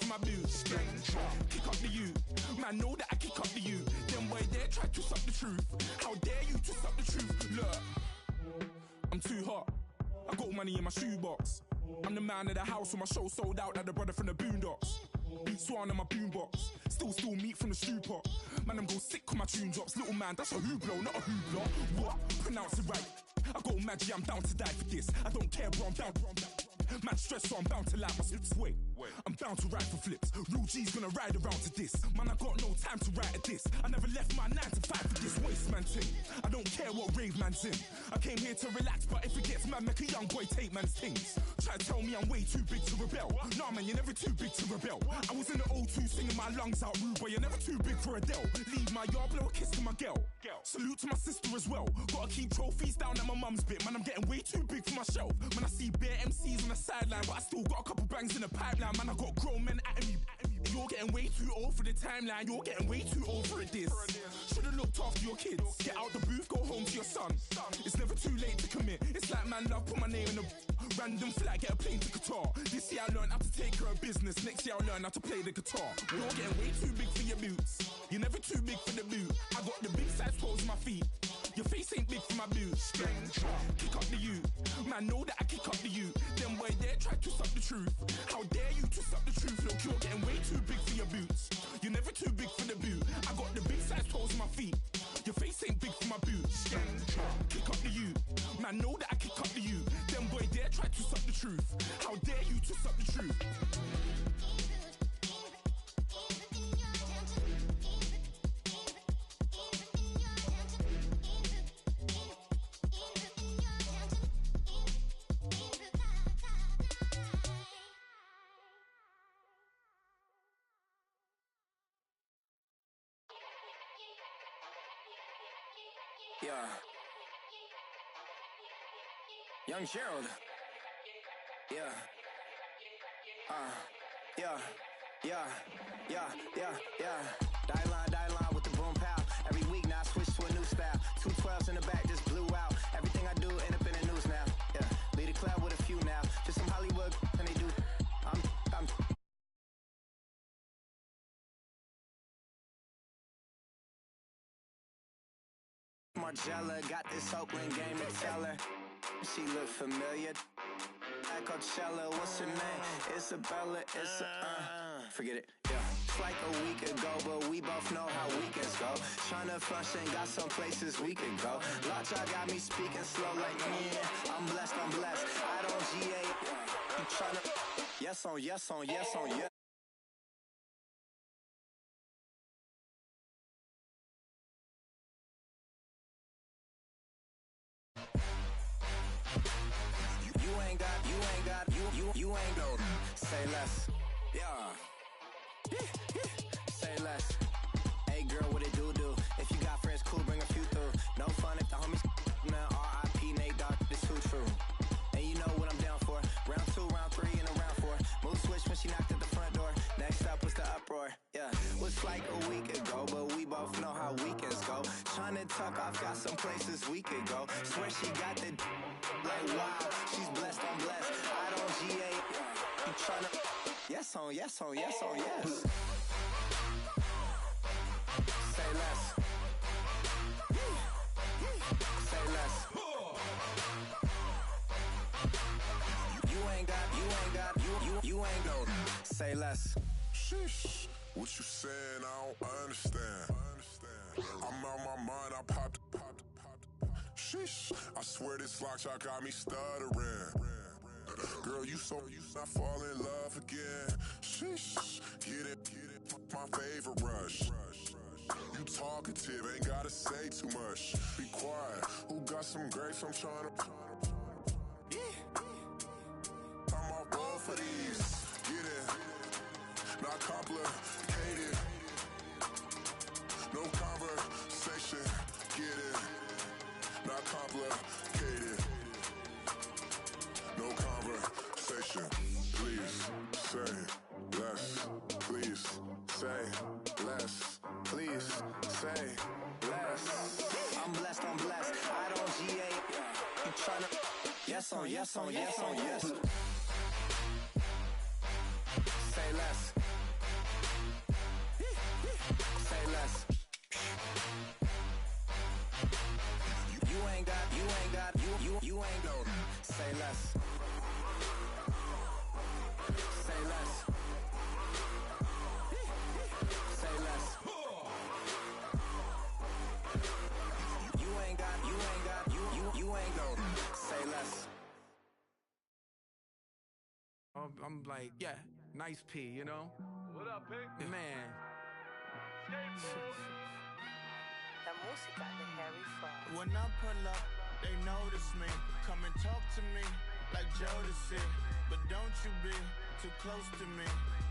for my boots. Kick up the you, man know that I kick up the you. Them boy there try to twist up the truth. How dare you twist up the truth? Look, I'm too hot. I got money in my shoebox. I'm the man of the house when my show sold out like the brother from the Boondocks. Beat Swan on my boombox. Still meat from the stew pot. Man, I'm go sick when my tune drops. Little man, that's a hooplo, not a hoopla. What? Pronounce it right. I got magic, I'm down to die for this. I don't care, bro, I'm down. Man stressed, so I'm bound to like my slips. Wait, I'm bound to ride for flips. Real G's gonna ride around to this. Man, I got no time to write at this. I never left my 9 to 5 for this waste man thing. I don't care what rave man's in. I came here to relax, but if it gets mad, make a young boy take man's things. Try to tell me I'm way too big to rebel. Nah, man, you're never too big to rebel. I was in the O2 singing my lungs out rude, but you're never too big for Adele. Leave my yard, blow a kiss to my girl. Salute to my sister as well. Gotta keep trophies down at my mum's bit. Man, I'm getting way too big for my shelf. Man, I see bare MCs on the sideline, but I still got a couple bangs in the pipeline. Man, I got grown men at me. You're getting way too old for the timeline. You're getting way too old for this. Should've looked after your kids. Get out the booth, go home to your son. It's never too late to commit. It's like man love, put my name in a random flag, get a plane to Qatar. This year I learned how to take care of business. Next year I'll learn how to play the guitar. You're getting way too big for your boots. You're never too big for the boot. I got the big size toes on my feet. Your face ain't big for my boots. Kick up the you. Man, know that I kick up the you. Them boy there try to twist up the truth. How dare you twist up the truth? Look, you're getting way too big for your boots. You're never too big for the boot. I got the big size toes on my feet. Your face ain't big for my boots. Kick up the you. Man, know that I kick up the you. Them boy there try to twist up the truth. How dare you twist up the truth? Yeah. Young Gerald. Yeah. Die line with the boom pow. Every week now I switch to a new style. 212s in the back just blew out. Everything I do end up in the news now. Yeah. Lead a club with a few now. Just some Hollywood and they do. I'm Margella got this Oakland game to tell her. She look familiar. At Coachella, what's her name? Isabella, forget it, yeah. It's like a week ago, but we both know how weekends go. Tryna function, got some places we could go. Lot y'all got me speaking slow like, yeah, I'm blessed. I don't GA, you tryna, yes on, yes. You ain't no. Say less. Yeah. Say less. Hey girl, what it do? If you got friends, cool, bring a few through. No fun if the homies. Man, R.I.P. Nate Dogg, this too true. And you know what I'm down for. Round 2, round 3, and a round 4. Mood switch when she knocked at the front door. Next up was the uproar. Yeah, was like a week ago, but we both know how weekends go. Tryna tuck off, got some places we could go. Swear she got the like wow, she's blessed, I'm blessed. I don't GA, you tryna yes on. Say less. Say less. You ain't no. Say less. Sheesh. What you saying? I don't understand. I'm out my mind. I popped. Sheesh. I swear this lock y'all got me stuttering. Girl, you not fall in love again. Sheesh. Get it. My favorite rush. You talkative, ain't gotta say too much. Be quiet. Who got some grapes? I'm trying to. I'm off both of these. Get it. Not complicated. No conversation. Get it. Not complicated. No conversation. Please say less. Please say less. Please say less. I'm blessed. I don't GA. You tryna yes on. Say less. ain't no. Say less. Say less. Say less. You ain't got, you ain't no. Say less. I'm like, yeah, nice P, you know? What up, Pink? Man. La música de Harry Fraud. When I pull up, they notice me. Come and talk to me like Jodeci. But don't you be too close to me.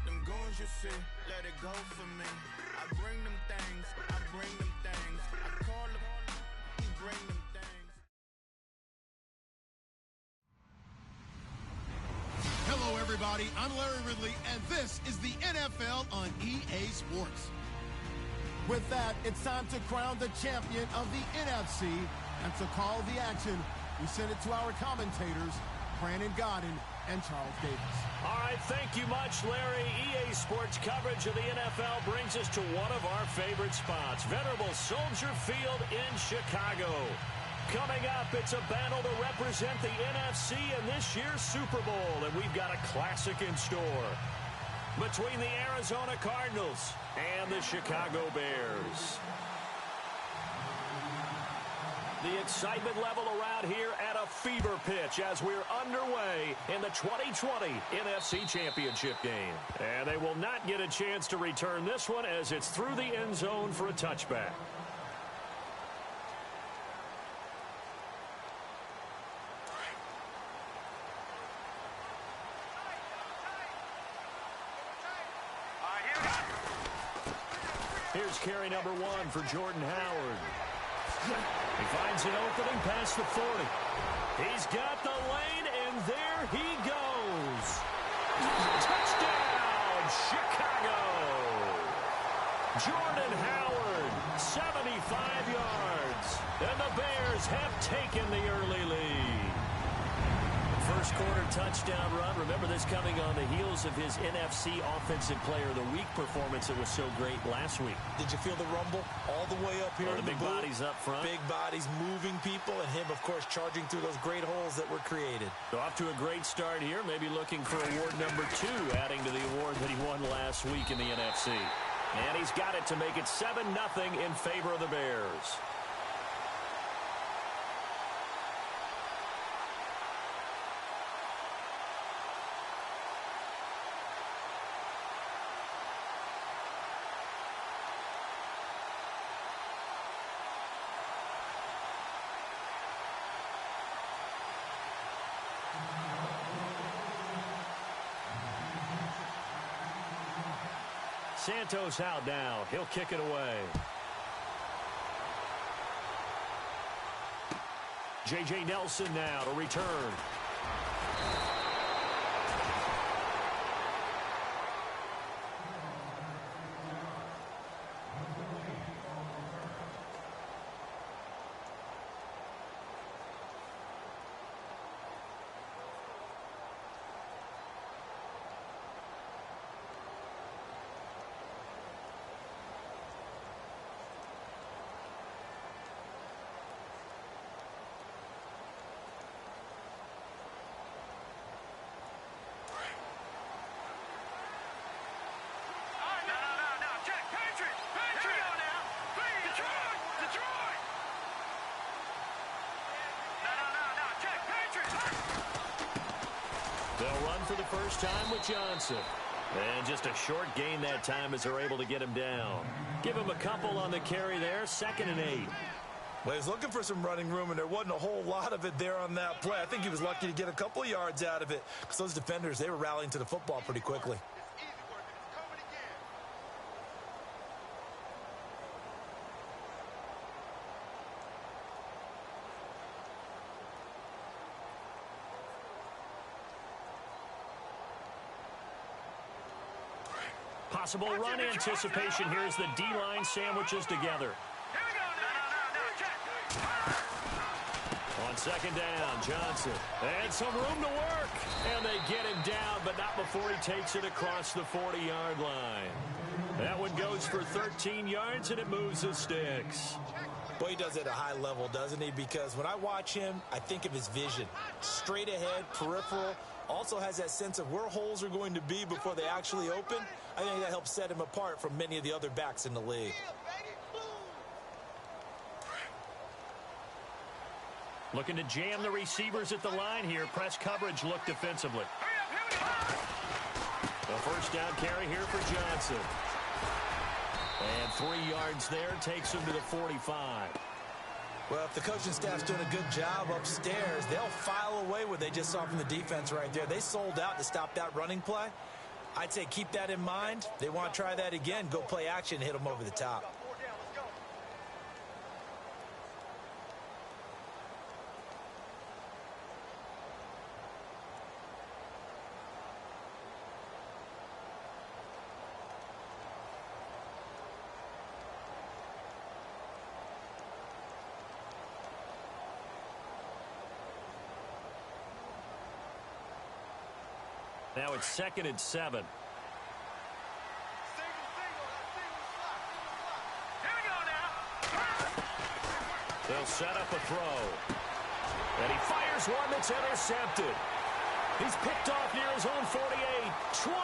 Them goons you see, let it go for me. I bring them things, I bring them things. I call them, he bring them things. Hello, everybody. I'm Larry Ridley, and this is the NFL on EA Sports. With that, it's time to crown the champion of the NFC. And to call the action, we send it to our commentators, Brandon Godden and Charles Davis. All right, thank you much, Larry. EA Sports coverage of the NFL brings us to one of our favorite spots, venerable Soldier Field in Chicago. Coming up, it's a battle to represent the NFC in this year's Super Bowl, and we've got a classic in store between the Arizona Cardinals and the Chicago Bears. The excitement level around here at a fever pitch as we're underway in the 2020 NFC Championship game. And they will not get a chance to return this one as it's through the end zone for a touchback. Here's carry number 1 for Jordan Howard. He finds an opening past the 40. He's got the lane, and there he goes. Touchdown, Chicago. Jordan Howard, 75 yards. And the Bears have taken the early lead. First quarter touchdown run. Remember this coming on the heels of his NFC Offensive Player of the Week performance that was so great last week. Did you feel the rumble all the way up here? The big bodies up front. Big bodies moving people, and him, of course, charging through those great holes that were created. So off to a great start here. Maybe looking for award number 2, adding to the award that he won last week in the NFC. And he's got it to make it 7-0 in favor of the Bears. Santos out now. He'll kick it away. J.J. Nelson now to return. They'll run for the first time with Johnson. And just a short gain that time as they're able to get him down. Give him a couple on the carry there, 2nd and 8. Well, he was looking for some running room, and there wasn't a whole lot of it there on that play. I think he was lucky to get a couple of yards out of it because those defenders, they were rallying to the football pretty quickly. Possible run anticipation here as the D-line sandwiches together. On On second down, Johnson. And some room to work. And they get him down, but not before he takes it across the 40-yard line. That one goes for 13 yards, and it moves the sticks. Boy, he does it at a high level, doesn't he? Because when I watch him, I think of his vision. Straight ahead, peripheral. Also has that sense of where holes are going to be before they actually open. I think that helps set him apart from many of the other backs in the league. Looking to jam the receivers at the line here. Press coverage look defensively. The first down carry here for Johnson. And 3 yards there takes him to the 45. Well, if the coaching staff's doing a good job upstairs, they'll file away what they just saw from the defense right there. They sold out to stop that running play. I'd say keep that in mind. They want to try that again. Go play action, hit them over the top. Now it's 2nd and 7. They'll set up a throw. And he fires one that's intercepted. He's picked off near his own 48. 20.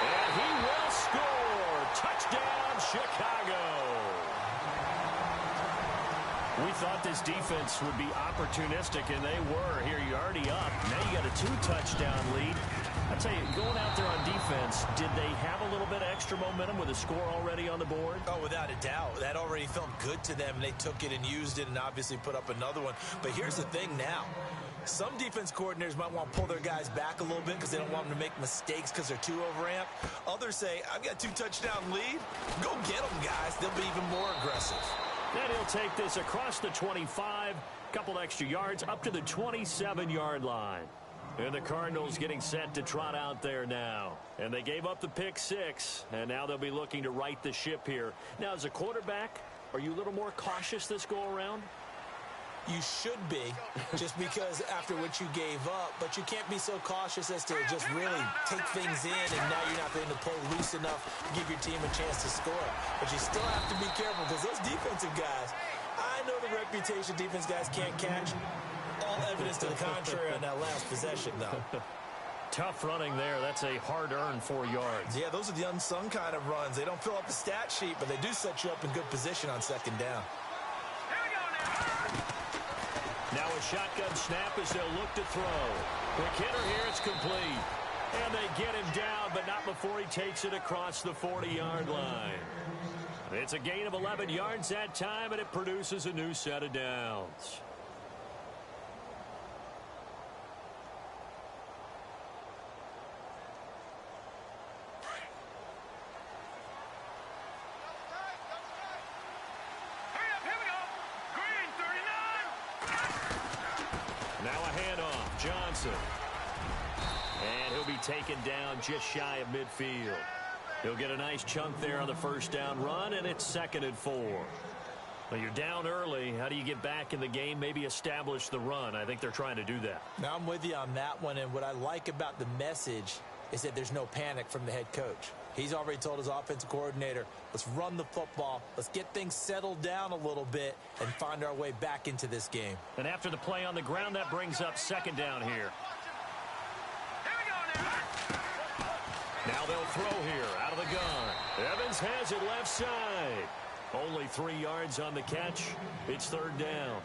And he will score. Touchdown, Chicago. We thought this defense would be opportunistic, and they were. Here, you're already up. Now you got a 2-touchdown lead. I tell you, going out there on defense, did they have a little bit of extra momentum with a score already on the board? Oh, without a doubt. That already felt good to them, and they took it and used it and obviously put up another one. But here's the thing now. Some defense coordinators might want to pull their guys back a little bit because they don't want them to make mistakes because they're too overamped. Others say, I've got a 2-touchdown lead. Go get them, guys. They'll be even more aggressive. Then he'll take this across the 25, couple extra yards, up to the 27-yard line. And the Cardinals getting set to trot out there now. And they gave up the pick 6, and now they'll be looking to right the ship here. Now, as a quarterback, are you a little more cautious this go-around? You should be, just because after what you gave up, but you can't be so cautious as to just really take things in, and now you're not going to play loose enough to give your team a chance to score. But you still have to be careful because those defensive guys, I know the reputation defense guys can't catch. All evidence to the contrary on that last possession, though. Tough running there. That's a hard-earned 4 yards. Yeah, those are the unsung kind of runs. They don't fill up the stat sheet, but they do set you up in good position on second down. Now a shotgun snap as they'll look to throw. Quick hitter here, it's complete. And they get him down, but not before he takes it across the 40-yard line. It's a gain of 11 yards that time, and it produces a new set of downs. Johnson. And he'll be taken down just shy of midfield. He'll get a nice chunk there on the first down run, and it's 2nd and 4. Well, you're down early. How do you get back in the game, maybe establish the run? I think they're trying to do that. Now, I'm with you on that one, and what I like about the message is that there's no panic from the head coach. He's already told his offensive coordinator, let's run the football, let's get things settled down a little bit and find our way back into this game. And after the play on the ground, that brings up 2nd down here. Now they'll throw here out of the gun. Evans has it left side. Only 3 yards on the catch. It's 3rd down.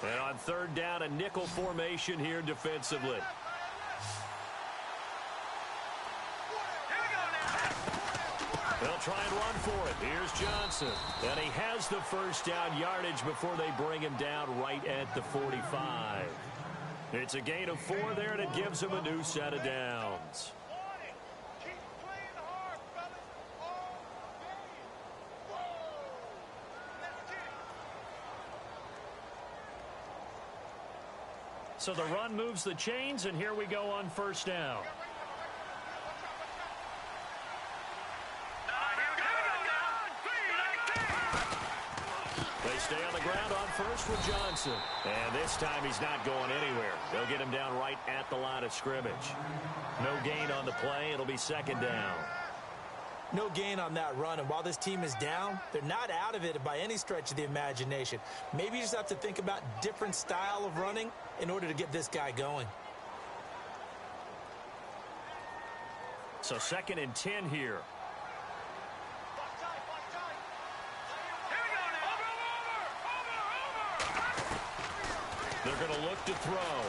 And on 3rd down, a nickel formation here defensively. They'll try and run for it. Here's Johnson. And he has the first down yardage before they bring him down right at the 45. It's a gain of 4 there, and it gives him a new set of downs. So the run moves the chains, and here we go on first down. They stay on the ground on first with Johnson. And this time he's not going anywhere. They'll get him down right at the line of scrimmage. No gain on the play. It'll be second down. No gain on that run, and while this team is down, they're not out of it by any stretch of the imagination. Maybe you just have to think about different style of running in order to get this guy going. So 2nd and 10 here. They're going to look to throw.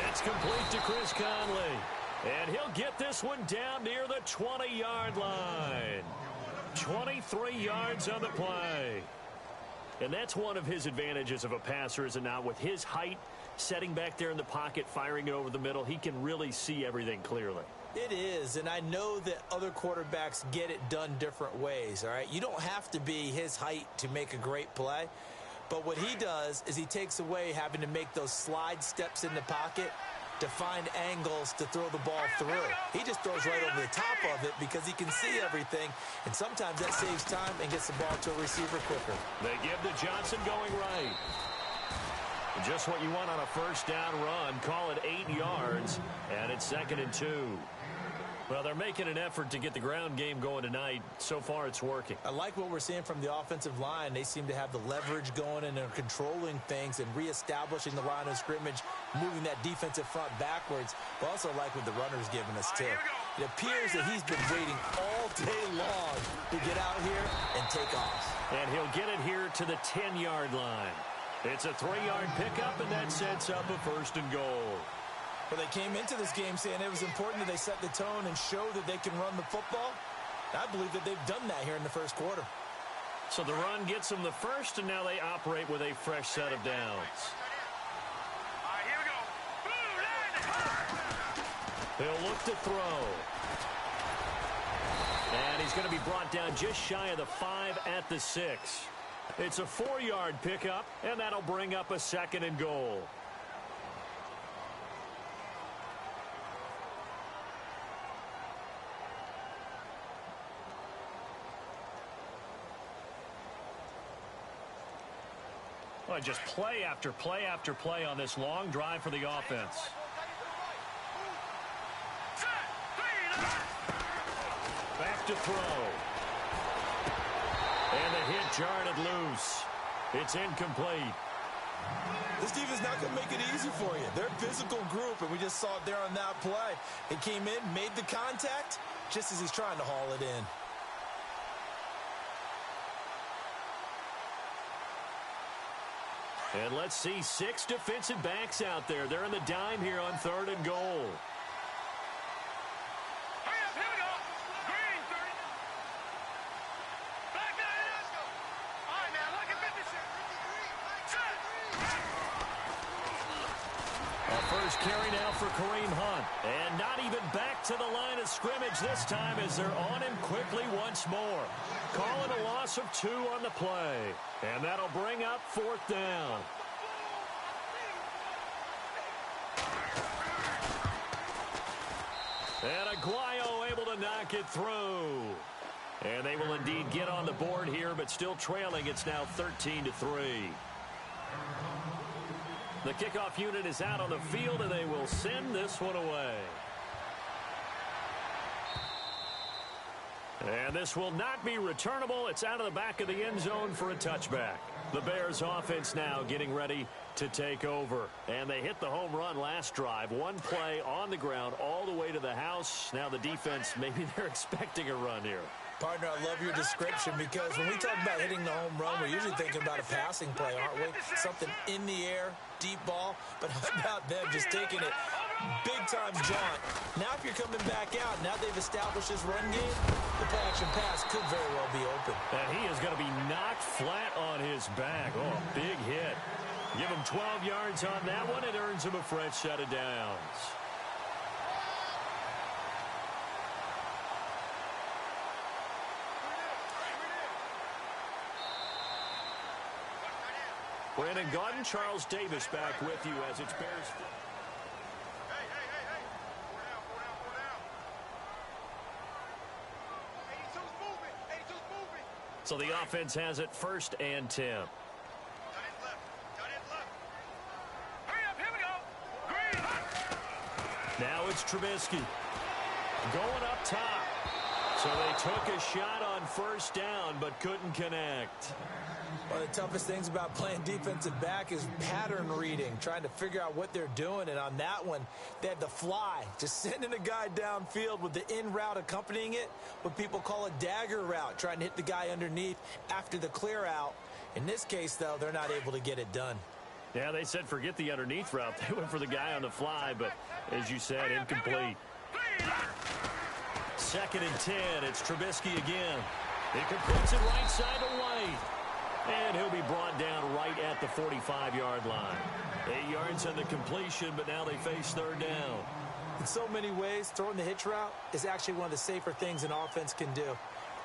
It's complete to Chris Conley. And he'll get this one down near the 20-yard line. 23 yards on the play. And that's one of his advantages of a passer, is it not? With his height, setting back there in the pocket, firing it over the middle, he can really see everything clearly. It is, and I know that other quarterbacks get it done different ways, all right? You don't have to be his height to make a great play. But what he does is he takes away having to make those slide steps in the pocket to find angles to throw the ball through. He just throws right over the top of it because he can see everything, and sometimes that saves time and gets the ball to a receiver quicker. They give to Johnson going right. Just what you want on a first down run. Call it 8 yards, and it's 2nd and 2. Well, they're making an effort to get the ground game going tonight. So far, it's working. I like what we're seeing from the offensive line. They seem to have the leverage going, and they're controlling things and reestablishing the line of scrimmage, moving that defensive front backwards. But also like what the runner's giving us, too. It appears that he's been waiting all day long to get out here and take off. And he'll get it here to the 10-yard line. It's a 3-yard pickup, and that sets up a 1st and goal. Well, they came into this game saying it was important that they set the tone and show that they can run the football. I believe that they've done that here in the first quarter. So the run gets them the first, and now they operate with a fresh set of downs. All right, here we go. They'll look to throw. And he's going to be brought down just shy of the 5 at the 6. It's a 4-yard pickup, and that'll bring up a 2nd and goal. Well, just play after play after play on this long drive for the offense. Back to throw. And the hit jarred loose. It's incomplete. This defense is not going to make it easy for you. They're a physical group, and we just saw it there on that play. It came in, made the contact, just as he's trying to haul it in. And let's see 6 defensive backs out there. They're in the dime here on 3rd and goal. Hurry up, here we go. Green, 30. Back down, let's go. All right, man, look at 56. A first carry now for Kareem Hunt. And not even back to the line of scrimmage this time as they're on him quickly once more. Calling a loss of 2 on the play. And that'll bring up 4th down. And Aguayo able to knock it through. And they will indeed get on the board here, but still trailing. It's now 13-3. The kickoff unit is out on the field, and they will send this one away. And this will not be returnable. It's out of the back of the end zone for a touchback. The Bears offense now getting ready to take over. And they hit the home run last drive. One play on the ground all the way to the house. Now the defense, maybe they're expecting a run here. Partner, I love your description because when we talk about hitting the home run, we're usually thinking about a passing play, aren't we? Something in the air, deep ball. But how about them just taking it big-time jaunt? Now if you're coming back out, now they've established this run game, the play-action pass could very well be open. And he is going to be knocked flat on his back. Oh, big hit. Give him 12 yards on that one. It earns him a fresh set of downs. Brandon Gaudin, Charles Davis back with you as it's Bears. Hey. 4 down. 82's moving. So the offense has it 1st and 10. Tight end left. Hurry up, here we go. Green. Now it's Trubisky going up top. So they took a shot on 1st down but couldn't connect. One of the toughest things about playing defensive back is pattern reading, trying to figure out what they're doing. And on that one, they had the fly, just sending a guy downfield with the in route accompanying it, what people call a dagger route, trying to hit the guy underneath after the clear out. In this case, though, they're not able to get it done. Yeah, they said forget the underneath route. They went for the guy on the fly, but as you said, incomplete. 2nd and 10. It's Trubisky again. He completes it right side to White. And he'll be brought down right at the 45-yard line. 8 yards on the completion, but now they face 3rd down. In so many ways, throwing the hitch route is actually one of the safer things an offense can do.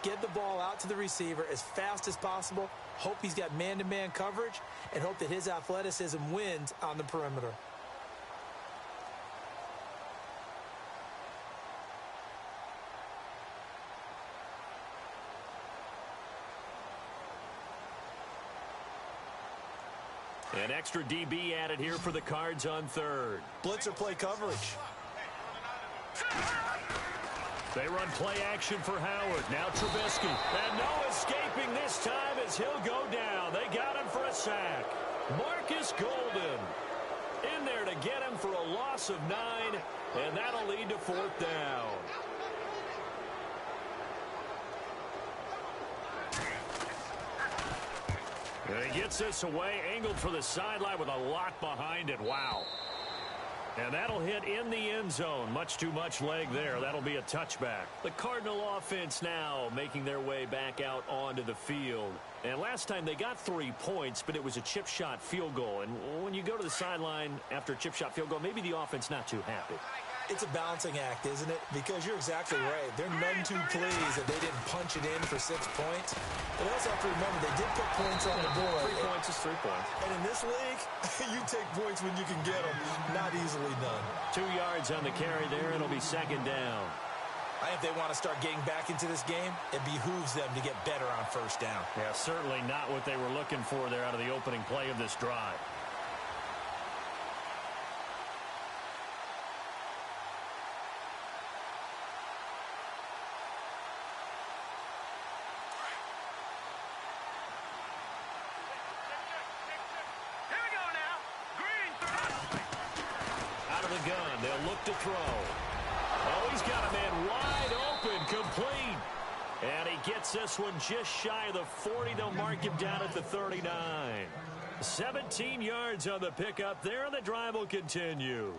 Get the ball out to the receiver as fast as possible, hope he's got man-to-man coverage, and hope that his athleticism wins on the perimeter. An extra DB added here for the Cards on 3rd. Blitzer play coverage. They run play action for Howard. Now Trubisky. And no escaping this time as he'll go down. They got him for a sack. Marcus Golden in there to get him for a loss of 9, and that'll lead to 4th down. And he gets this away, angled for the sideline with a lot behind it. Wow. And that'll hit in the end zone. Much too much leg there. That'll be a touchback. The Cardinal offense now making their way back out onto the field. And last time they got 3 points, but it was a chip shot field goal. And when you go to the sideline after a chip shot field goal, maybe the offense not too happy. It's a balancing act, isn't it? Because you're exactly right. They're none too pleased that they didn't punch it in for 6 points. But also have to remember, they did put points on the board. 3 points is 3 points. And in this league, you take points when you can get them. Not easily done. 2 yards on the carry there. It'll be 2nd down. I think if they want to start getting back into this game, it behooves them to get better on 1st down. Yeah, certainly not what they were looking for there out of the opening play of this drive. Gun. They'll look to throw. Oh, he's got a man wide open, complete. And he gets this one just shy of the 40. They'll mark him down at the 39. 17 yards on the pickup there, and the drive will continue.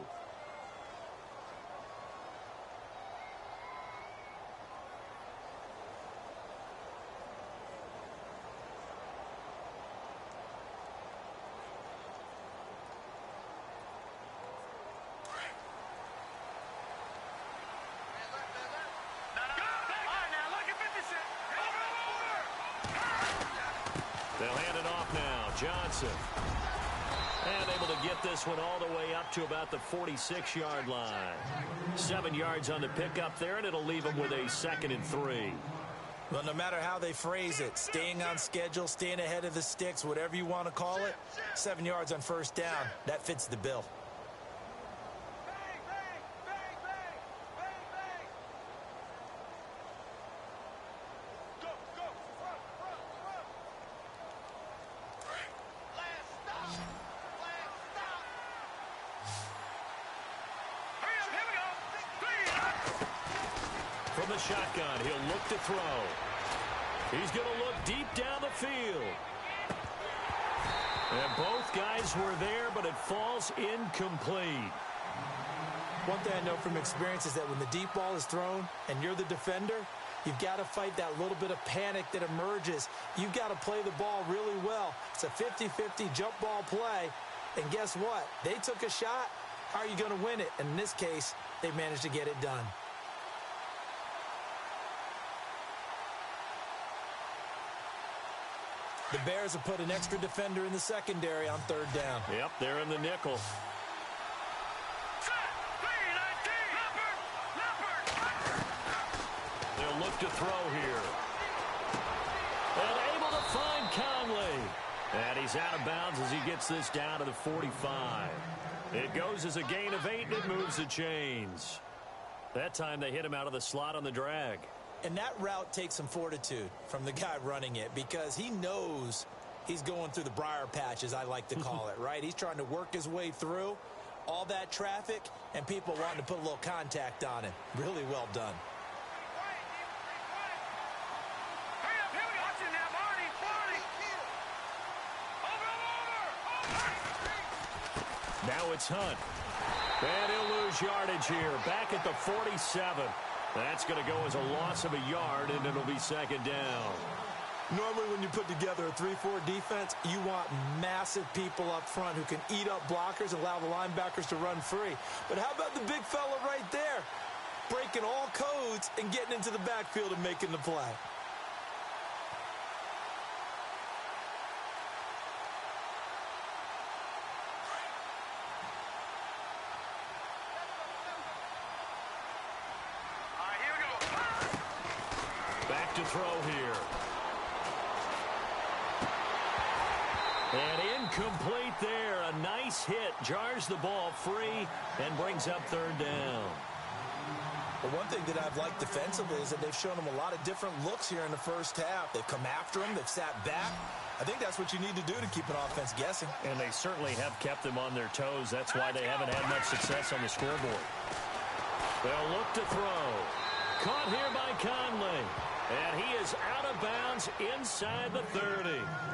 They'll hand it off now. Johnson. And able to get this one all the way up to about the 46-yard line. 7 yards on the pickup there, and it'll leave them with a 2nd and 3. Well, no matter how they phrase it, staying on schedule, staying ahead of the sticks, whatever you want to call it, 7 yards on 1st down, that fits the bill. From the shotgun, he'll look to throw. He's going to look deep down the field. And both guys were there, but it falls incomplete. One thing I know from experience is that when the deep ball is thrown and you're the defender, you've got to fight that little bit of panic that emerges. You've got to play the ball really well. It's a 50-50 jump ball play. And guess what? They took a shot. How are you going to win it? And in this case, they managed to get it done. The Bears have put an extra defender in the secondary on third down. Yep, they're in the nickel. They'll look to throw here. And able to find Conley. And he's out of bounds as he gets this down to the 45. It goes as a gain of 8, and it moves the chains. That time they hit him out of the slot on the drag. And that route takes some fortitude from the guy running it because he knows he's going through the briar patch, as I like to call it, right? He's trying to work his way through all that traffic and people wanting to put a little contact on him. Really well done. Now it's Hunt. And he'll lose yardage here. Back at the 47. That's going to go as a loss of a yard, and it'll be second down. Normally when you put together a 3-4 defense, you want massive people up front who can eat up blockers and allow the linebackers to run free. But how about the big fella right there? Breaking all codes and getting into the backfield and making the play. To throw here. And incomplete there. A nice hit. Jars the ball free and brings up third down. Well, one thing that I've liked defensively is that they've shown them a lot of different looks here in the first half. They've come after them. They've sat back. I think that's what you need to do to keep an offense guessing. And they certainly have kept them on their toes. That's why they haven't had much success on the scoreboard. They'll look to throw. Caught here by Conley. And he is out of bounds inside the 30.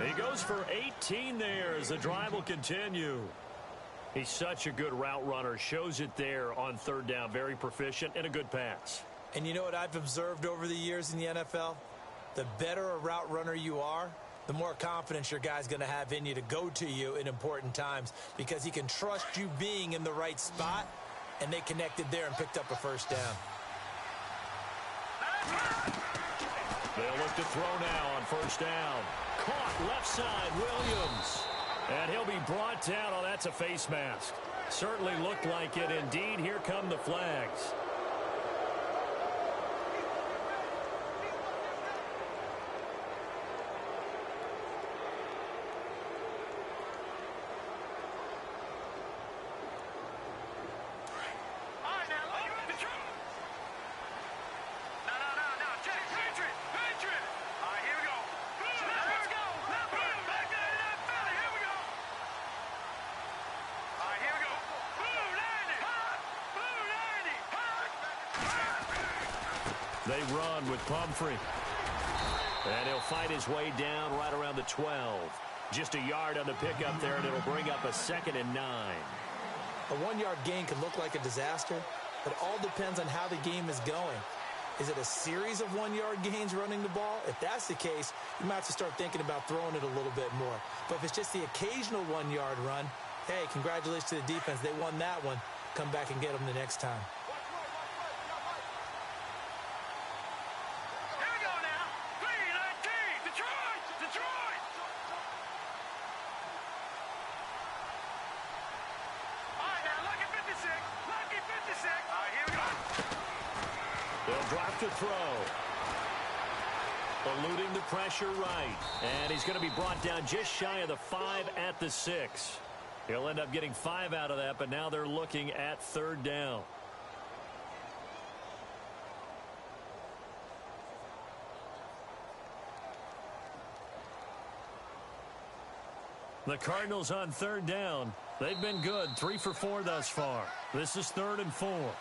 He goes for 18 there as the drive will continue. He's such a good route runner. Shows it there on third down. Very proficient and a good pass. And you know what I've observed over the years in the NFL? The better a route runner you are, the more confidence your guy's going to have in you to go to you in important times because he can trust you being in the right spot, and they connected there and picked up a first down. They'll look to throw now on first down. Caught left side, Williams. And he'll be brought down. Oh, that's a face mask. Certainly looked like it. Indeed, here come the flags. They run with Pumphrey. And he'll fight his way down right around the 12. Just a yard on the pickup there, and it'll bring up a 2nd and 9. A 1-yard gain can look like a disaster, but it all depends on how the game is going. Is it a series of 1-yard gains running the ball? If that's the case, you might have to start thinking about throwing it a little bit more. But if it's just the occasional 1-yard run, hey, congratulations to the defense. They won that one. Come back and get them the next time. To throw. Eluding the pressure right. And he's going to be brought down just shy of the 5 at the 6. He'll end up getting 5 out of that, but now they're looking at third down. The Cardinals on third down. They've been good. 3 for 4 thus far. This is 3rd and 4.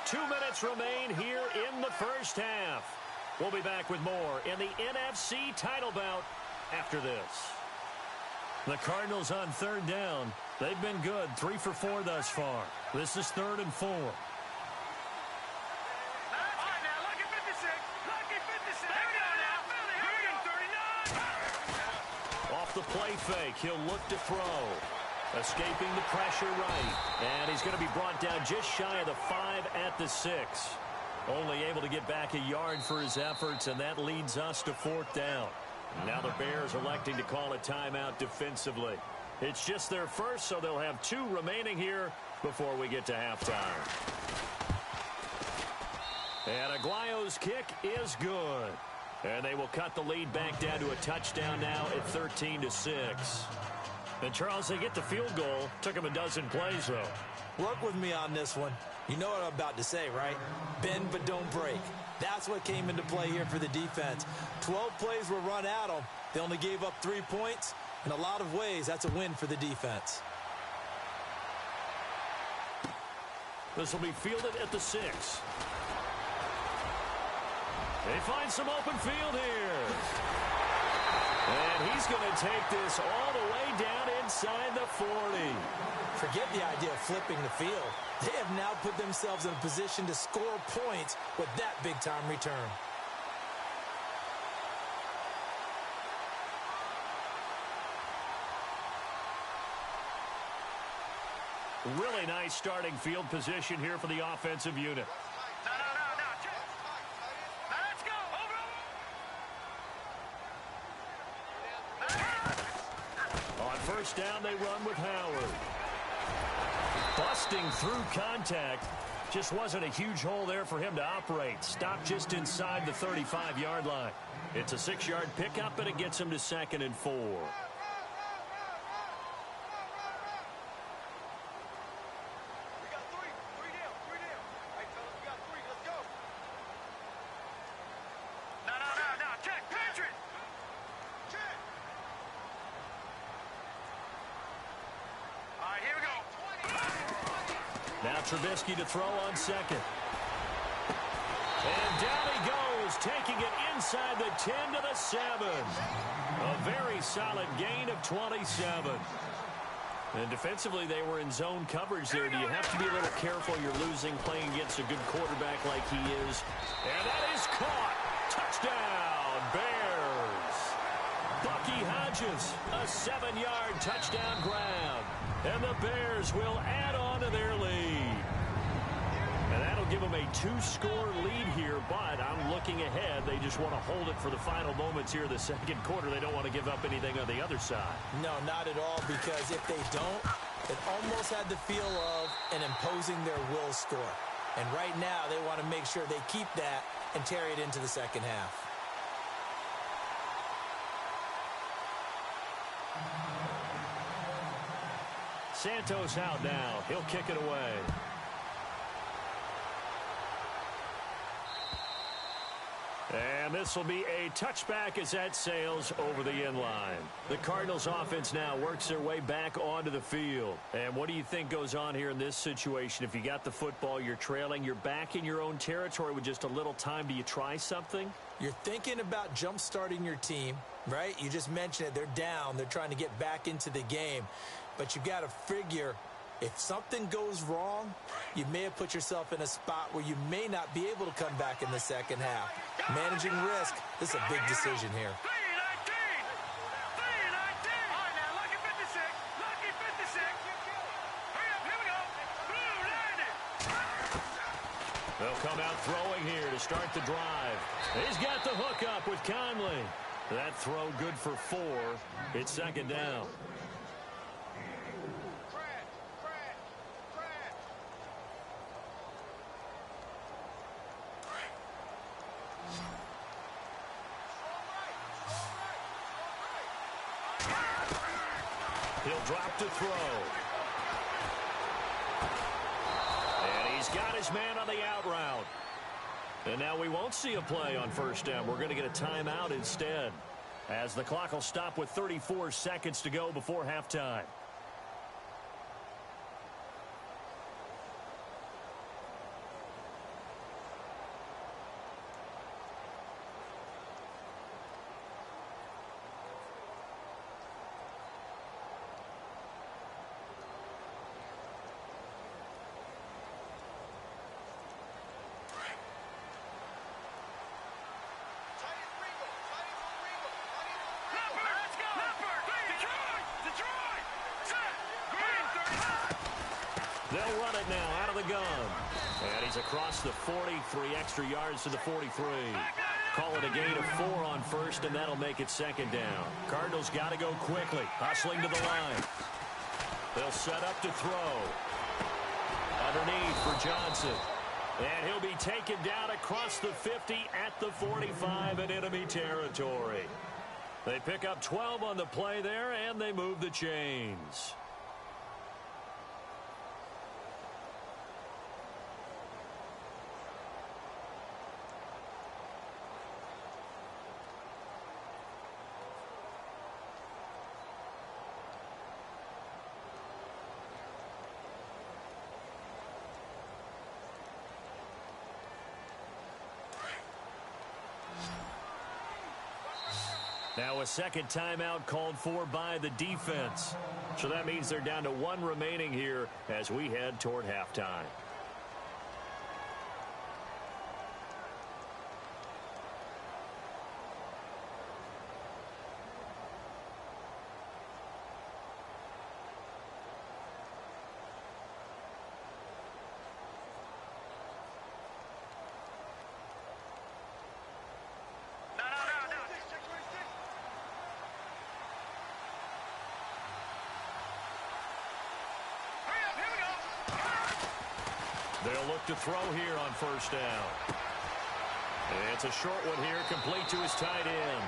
2 minutes remain here in the first half. We'll be back with more in the NFC title bout after this. The Cardinals on third down. They've been good. 3 for 4 thus far. This is 3rd and 4. Off the play fake. He'll look to throw. Escaping the pressure right. And he's going to be brought down just shy of the 5 at the 6. Only able to get back a yard for his efforts, and that leads us to 4th down. Now the Bears electing to call a timeout defensively. It's just their first, so they'll have 2 remaining here before we get to halftime. And Aguayo's kick is good. And they will cut the lead back down to a touchdown now at 13-6. And Charles, they get the field goal. Took them a dozen plays, though. Work with me on this one. You know what I'm about to say, right? Bend but don't break. That's what came into play here for the defense. 12 plays were run at them. They only gave up 3 points. In a lot of ways, that's a win for the defense. This will be fielded at the 6. They find some open field here. And he's going to take this all the way down inside the 40. Forget the idea of flipping the field. They have now put themselves in a position to score points with that big-time return. Really nice starting field position here for the offensive unit. No. Now let's go. Over. On first down, they run with Howard. Busting through contact. Just wasn't a huge hole there for him to operate. Stopped just inside the 35-yard line. It's a 6-yard pickup, and it gets him to 2nd and 4. Now Trubisky to throw on 2nd. And down he goes, taking it inside the 10 to the 7. A very solid gain of 27. And defensively, they were in zone coverage there. Do you have to be a little careful? You're losing playing against a good quarterback like he is. And that is caught. Touchdown, Bears. Bucky Hodges, a 7-yard touchdown grab. And the Bears will add on to their lead. And that'll give them a 2-score lead here, but I'm looking ahead. They just want to hold it for the final moments here of the second quarter. They don't want to give up anything on the other side. No, not at all, because if they don't, it almost had the feel of an imposing their will score. And right now, they want to make sure they keep that and carry it into the second half. Santos out now. He'll kick it away. And this will be a touchback as that sails over the end line. The Cardinals offense now works their way back onto the field. And what do you think goes on here in this situation? If you got the football, you're trailing, you're back in your own territory with just a little time. Do you try something? You're thinking about jump-starting your team, right? You just mentioned it. They're down. They're trying to get back into the game. But you got to figure, if something goes wrong, you may have put yourself in a spot where you may not be able to come back in the second half. Managing risk, this is a big decision here. 319! 319! All right, now, lucky 56. Lucky 56. Hurry up, here we go. Blue landed. They'll come out throwing here to start the drive. He's got the hook up with Conley. That throw good for 4. It's 2nd down. He'll drop to throw. And he's got his man on the out route. And now we won't see a play on first down. We're going to get a timeout instead, as the clock will stop with 34 seconds to go before halftime. They'll run it now out of the gun. And he's across the 40, 3 extra yards to the 43. Back line Call it a gain of 4 on first, and that'll make it second down. Cardinals got to go quickly. Hustling to the line. They'll set up to throw. Underneath for Johnson. And he'll be taken down across the 50 at the 45 in enemy territory. They pick up 12 on the play there, and they move the chains. Now a second timeout called for by the defense. So that means they're down to 1 remaining here as we head toward halftime. They'll look to throw here on first down. It's a short one here, complete to his tight end.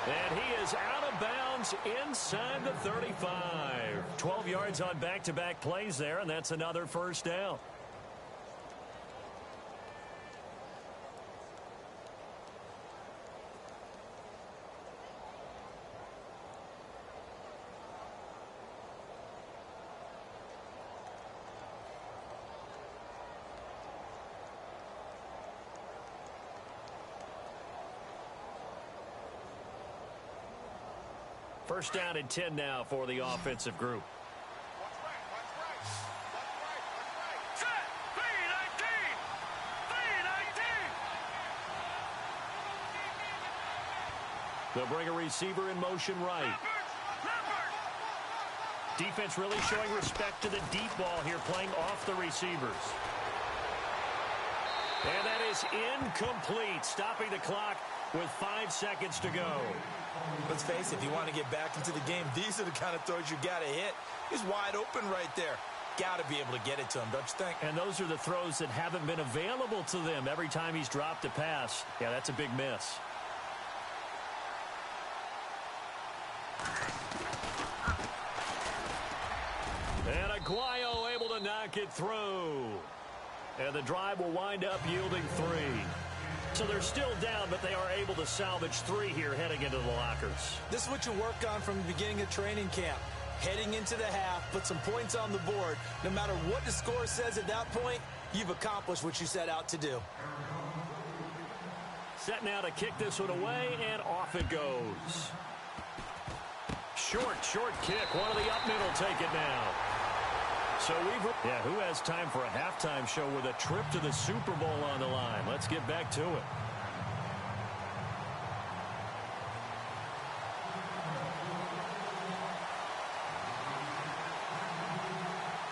And he is out of bounds inside the 35. 12 yards on back-to-back plays there, and that's another first down. First down and 10 now for the offensive group. Set! B-19! They'll bring a receiver in motion right. Defense really showing respect to the deep ball here, playing off the receivers. And that is incomplete, stopping the clock with 5 seconds to go. Let's face it, if you want to get back into the game, these are the kind of throws you got to hit. He's wide open right there. Got to be able to get it to him, don't you think? And those are the throws that haven't been available to them every time he's dropped a pass. Yeah, that's a big miss. And Aguayo able to knock it through. And the drive will wind up yielding 3. So they're still down, but they are able to salvage 3 here heading into the lockers. This is what you work on from the beginning of training camp. Heading into the half, put some points on the board. No matter what the score says at that point, you've accomplished what you set out to do. Set now to kick this one away, and off it goes. Short kick. One of the up middle take it now. So who has time for a halftime show with a trip to the Super Bowl on the line? Let's get back to it.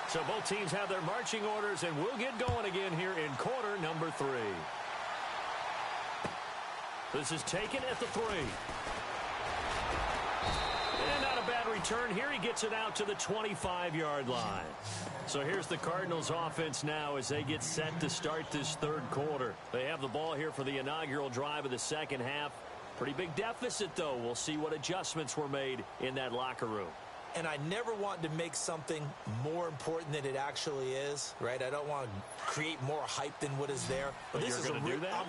So both teams have their marching orders, and we'll get going again here in quarter number 3. This is taken at the 3. And not a bad return here. He gets it out to the 25-yard line. So here's the Cardinals offense now as they get set to start this third quarter. They have the ball here for the inaugural drive of the second half. Pretty big deficit, though. We'll see what adjustments were made in that locker room. And I never want to make something more important than it actually is, right? I don't want to create more hype than what is there. But this is I'm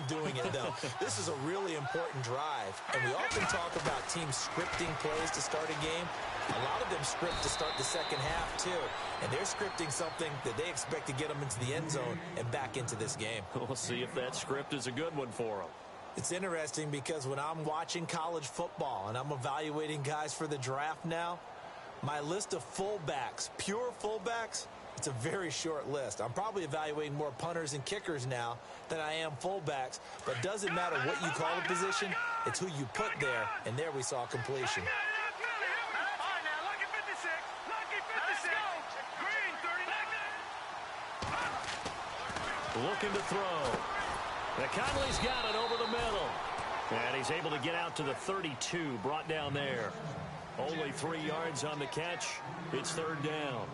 doing it, though. This is a really important drive. And we often talk about teams scripting plays to start a game. A lot of them script to start the second half, too. And they're scripting something that they expect to get them into the end zone and back into this game. We'll see if that script is a good one for them. It's interesting because when I'm watching college football and I'm evaluating guys for the draft now, my list of fullbacks, pure fullbacks, it's a very short list. I'm probably evaluating more punters and kickers now than I am fullbacks. But it doesn't matter what you call a position, it's who you put there. And there we saw completion. Looking to throw. Conley's got it over the middle. And he's able to get out to the 32, brought down there. Only 3 yards on the catch. It's third down.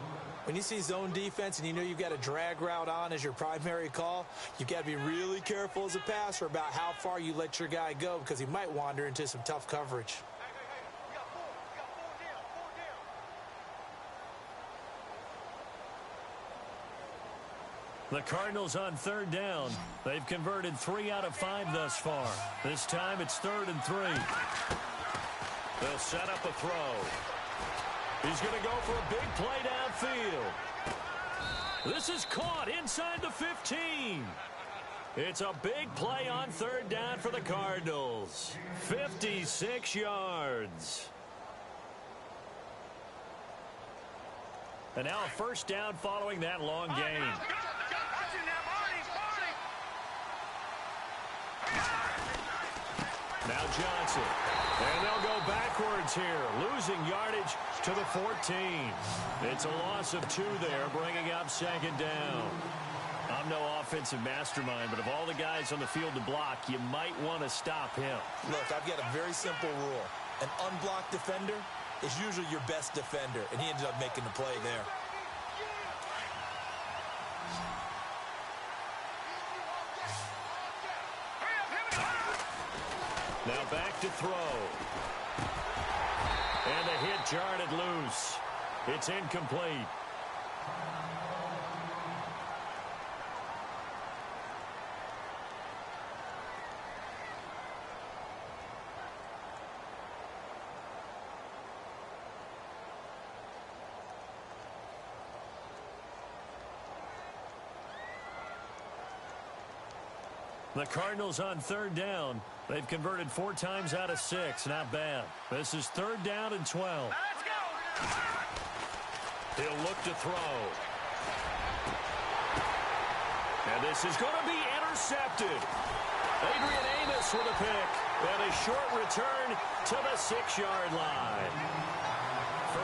When you see zone defense and you know you've got a drag route on as your primary call, you've got to be really careful as a passer about how far you let your guy go because he might wander into some tough coverage. The Cardinals on third down. They've converted 3 out of 5 thus far. This time it's 3rd and 3. They'll set up a throw. He's going to go for a big play downfield. This is caught inside the 15. It's a big play on third down for the Cardinals. 56 yards. And now a first down following that long gain. Now Johnson. And they'll go backwards here, losing yardage to the 14. It's a loss of 2 there, bringing up second down. I'm no offensive mastermind, but of all the guys on the field to block, you might want to stop him. Look, I've got a very simple rule. An unblocked defender is usually your best defender, and he ended up making the play there. Now back to throw. And the hit jarred it loose. It's incomplete. The Cardinals on third down. They've converted 4 times out of 6. Not bad. This is 3rd down and 12. Let's go. He'll look to throw. And this is going to be intercepted. Adrian Amos with a pick. And a short return to the 6-yard line.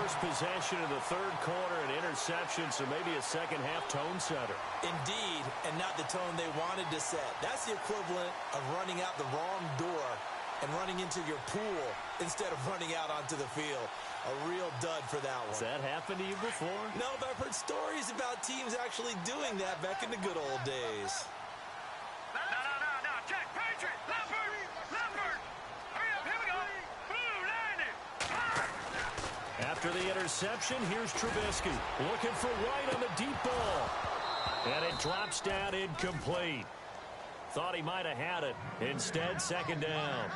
First possession of the third quarter, an interception, so maybe a second-half tone setter. Indeed, and not the tone they wanted to set. That's the equivalent of running out the wrong door and running into your pool instead of running out onto the field. A real dud for that one. Has that happened to you before? No, but I've heard stories about teams actually doing that back in the good old days. No. Check. Patriot. Leopard. Hurry up. Here we go. Blue landing. After the interception, here's Trubisky looking for White on the deep ball. And it drops down incomplete. Thought he might have had it. Instead, second down.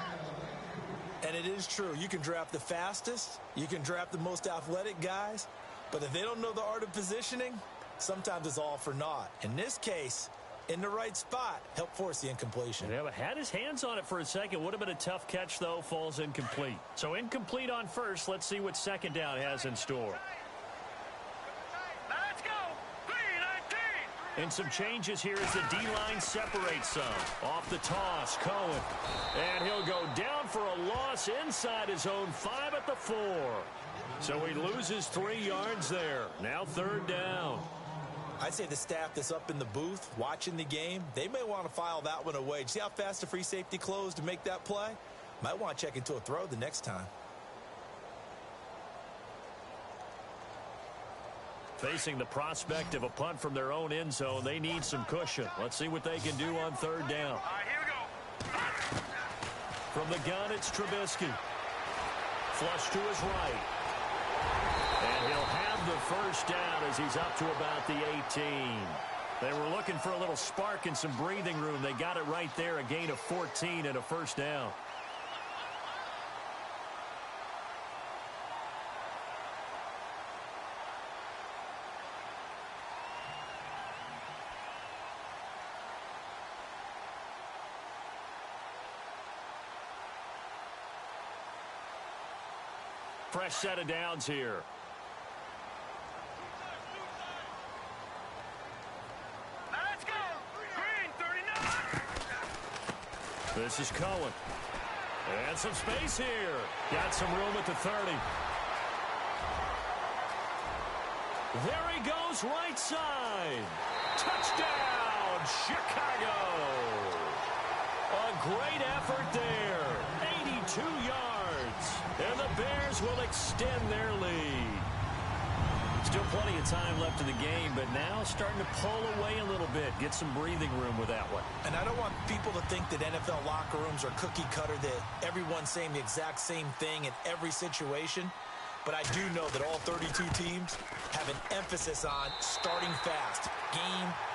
And it is true. You can draft the fastest. You can draft the most athletic guys. But if they don't know the art of positioning, sometimes it's all for naught. In this case, in the right spot, help force the incompletion. Yeah, but had his hands on it for a second. Would have been a tough catch, though. Falls incomplete. So incomplete on first. Let's see what second down has in store. Let's go. 3-19. And some changes here as the D-line separates some. Off the toss, Cohen. And he'll go down for a loss inside his own 5 at the 4. So he loses 3 yards there. Now third down. I'd say the staff that's up in the booth watching the game, they may want to file that one away. See how fast the free safety closed to make that play? Might want to check into a throw the next time. Facing the prospect of a punt from their own end zone, they need some cushion. Let's see what they can do on third down. All right, here we go. From the gun, it's Trubisky. Flush to his right. And he'll have the first down as he's up to about the 18. They were looking for a little spark and some breathing room. They got it right there, a gain of 14 and a first down. Fresh set of downs here. Let's go. Green 39. This is Cohen. And some space here. Got some room at the 30. There he goes, right side. Touchdown, Chicago. A great effort there. 82 yards. And the Bears will extend their lead. Still plenty of time left in the game, but now starting to pull away a little bit. Get some breathing room with that one. And I don't want people to think that NFL locker rooms are cookie cutter, that everyone's saying the exact same thing in every situation. But I do know that all 32 teams have an emphasis on starting fast, game